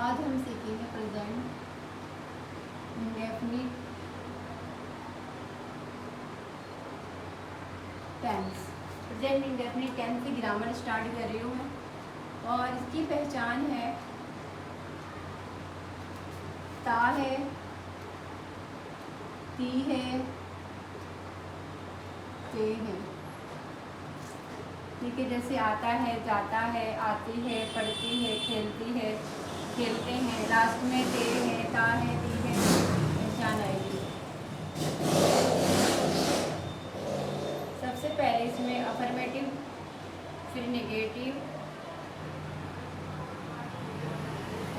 आज हम सीखेंगे present indefinite tense. Present indefinite tense की ग्रामर स्टार्ट कर रही हूँ मैं, और इसकी पहचान है ता है, ती है, ते है। ठीक है, जैसे आता है, जाता है, आती है, पढ़ती है, खेलती है, खेलते हैं। लास्ट में ते है, ता है, ती है, पहचान आएगी। सबसे पहले इसमें अफर्मेटिव, फिर नेगेटिव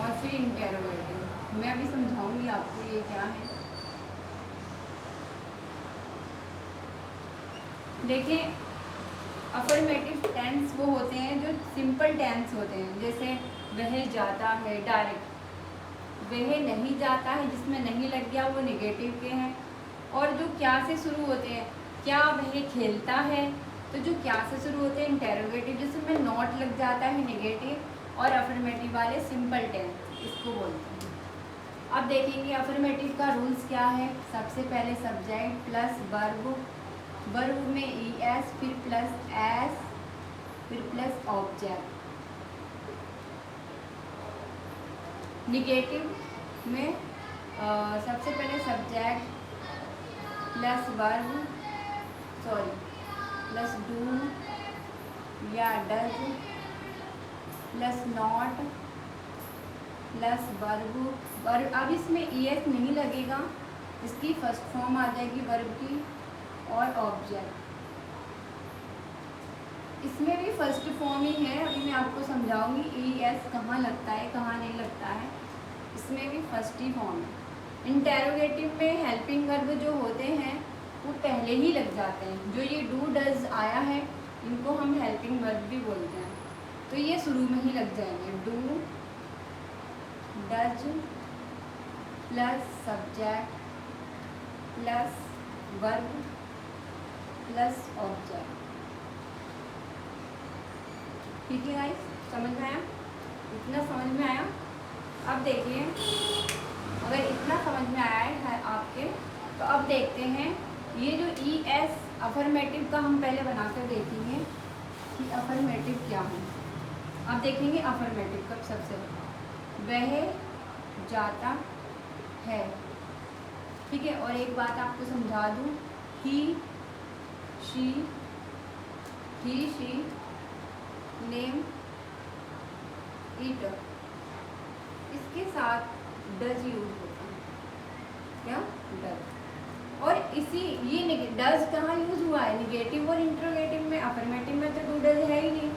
और फिर इंटेरोगेटिव। मैं अभी समझाऊंगी आपको ये क्या है। देखिए, अफर्मेटिव टेंस वो होते हैं जो सिंपल टेंस होते हैं, जैसे वह जाता है डायरेक्ट, वह नहीं जाता है जिसमें नहीं लग गया वो नेगेटिव के हैं। और जो क्या से शुरू होते हैं, क्या वह खेलता है, तो जो क्या से शुरू होते हैं इंटेरोगेटिव, जिसमें नॉट लग जाता है नेगेटिव। और अफर्मेटिव वाले सिंपल टेंस इसको बोलते हैं। अब देखेंगे अफर्मेटिव का रूल्स क्या है। सबसे पहले सब्जेक्ट प्लस वर्ब, वर्ब में ES, फिर प्लस S, फिर प्लस ऑब्जेक्ट। निगेटिव में सबसे पहले subject plus verb, plus do या does, plus not, plus verb. अब इसमें ES नहीं लगेगा, इसकी फर्स्ट फॉर्म आ जाएगी वर्ब की, और ऑब्जेक्ट। इसमें भी फर्स्ट फॉर्म ही है, अभी मैं आपको समझाऊंगी ES कहाँ लगता है कहाँ नहीं लगता है। इसमें भी फर्स्ट ही फॉर्म है। इंटेरोगेटिव में हेल्पिंग वर्ब जो होते हैं वो पहले ही लग जाते हैं। जो ये डू डज आया है इनको हम हेल्पिंग वर्ब भी बोलते हैं, तो ये शुरू में ही लग जाएंगे। Do does plus subject plus verb plus object. ठीक है गाइस, समझ में आया? इतना समझ में आया? अब देखिए, अगर इतना समझ में आया है आपके, तो अब देखते हैं ये जो ES अफर्मेटिव का हम पहले बनाकर देखेंगे कि अफर्मेटिव क्या है। अब देखेंगे अफर्मेटिव का सबसे वह जाता है। ठीक है, और एक बात आपको समझा दूँ, ही शी नेम इट, इसके साथ डज यूज होता है। क्या? डज। और इसी ये डज कहाँ यूज हुआ है? निगेटिव और इंट्रोगेटिव में। अफर्मेटिव में तो डू डज है ही नहीं।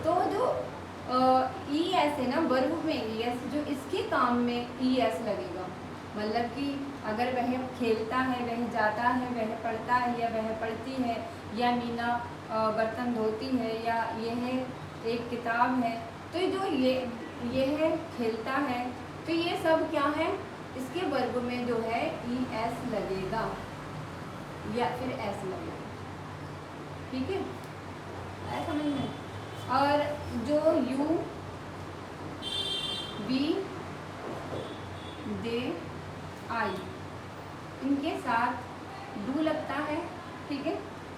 तो जो ES है ना, वर्ब में ES, जो इसके काम में ES लगेगा। मतलब कि अगर वह खेलता है, वह जाता है, वह पढ़ता है या वह पढ़ती है, या मीना बर्तन धोती है, या यह एक किताब है, तो जो ये है खेलता है, तो ये सब क्या है? इसके वर्ब में जो है ES लगेगा या फिर S लगेगा। ठीक है, आया समझ में? और जो यू वी दे आई, इनके साथ डू लगता है। ठीक है,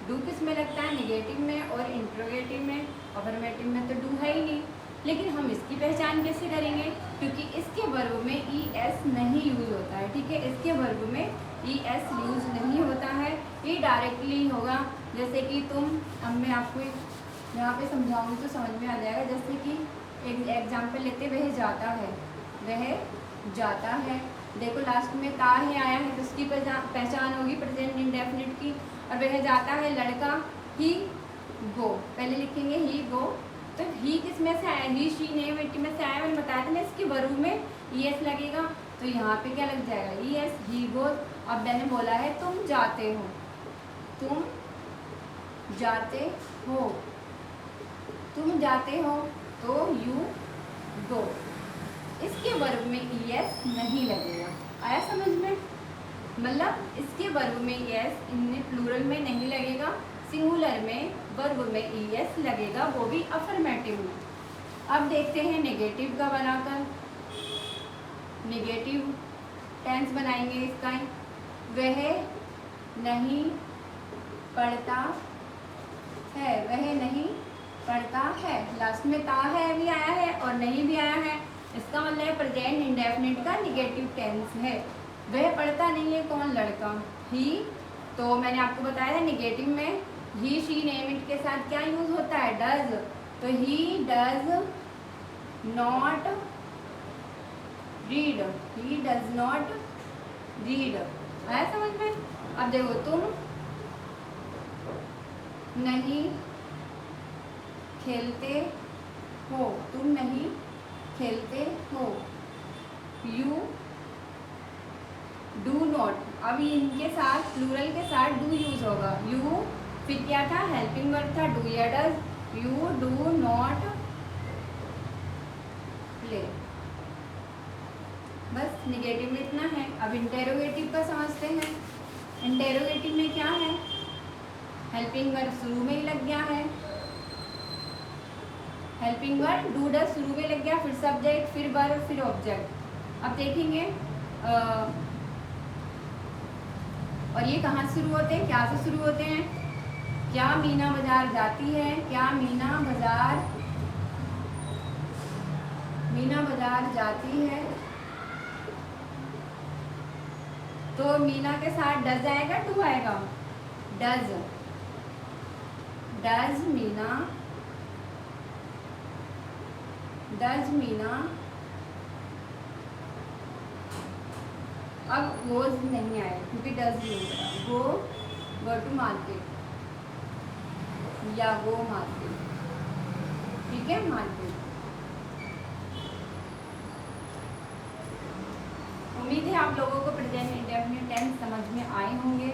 डू किस में लगता है? नेगेटिव में और इंट्रोगेटिव में। अफर्मेटिव में तो डू है ही नहीं। लेकिन हम इसकी पहचान कैसे करेंगे? क्योंकि इसके वर्ब में ES नहीं यूज होता है। ठीक है, इसके वर्ब में ES यूज नहीं होता है, ये डायरेक्टली होगा। जैसे कि तुम, अब मैं आपको यहाँ पे समझाऊंगी तो समझ में आ जाएगा। जैसे कि एक एग्जाम्पल लेते, वह जाता है, वह जाता है। देखो लास्ट में ता है आया है, तो उसकी पहचान होगी प्रेजेंट इंडेफिनिट की। और वह जाता है लड़का, ही गो, पहले लिखेंगे ही गो। तो ही किस में से आया? ही शी नेम इट में से आया, मैंने बताया था ना। इसके वर्ब में ES लगेगा, तो यहाँ पे क्या लग जाएगा? ES, ही गो। अब मैंने बोला है तुम जाते हो, तुम जाते हो, तुम जाते हो, तो यू गो। इसके वर्ब में ES नहीं लगेगा। आया समझ में? मतलब इसके वर्ब में ES इनमें प्लूरल में नहीं लगेगा, सिंगुलर में वर्ब में ES लगेगा, वो भी अफर्मेटिव में। अब देखते हैं नेगेटिव का बनाकर। नेगेटिव टेंस बनाएंगे इसका। वह नहीं पढ़ता है, वह नहीं पढ़ता है। लास्ट में ता है भी आया है और नहीं भी आया है, इसका मतलब प्रेजेंट इंडेफिनिट का नेगेटिव टेंस है। वह पढ़ता नहीं है, कौन? लड़का। ही, तो मैंने आपको बताया था नेगेटिव में ही शी नेम इट के साथ क्या यूज होता है? डज। तो he does not read, he does not read. आया समझ में? अब देखो, तुम नहीं खेलते हो, तुम नहीं खेलते हो। यू डू नॉट, अब इनके साथ प्लूरल के साथ डू यूज होगा। यू फिर क्या था? हेल्पिंग वर्ब था, डू या does. You do not play. बस निगेटिव में इतना है। अब इंटेरोगेटिव का समझते हैं। इंटेरोगेटिव में क्या है? हेल्पिंग वर्ब शुरू में ही लग गया है, हेल्पिंग वर्ब डू डज शुरू में लग गया, फिर सब्जेक्ट, फिर वर्ब, फिर ऑब्जेक्ट। अब देखेंगे और ये कहाँ से शुरू होते हैं? क्या से शुरू होते हैं? क्या मीना बाजार जाती है? क्या मीना बाजार जाती है? तो मीना के साथ डज आएगा, टू आएगा? डज मीना अब गोज नहीं आएगा क्योंकि डज नहीं होगा। गो टू मार्केट या गो मार्केट, ठीक है, मार्केट। उम्मीद है आप लोगों को प्रेजेंट इंडेफिनिट टेंस समझ में आए होंगे।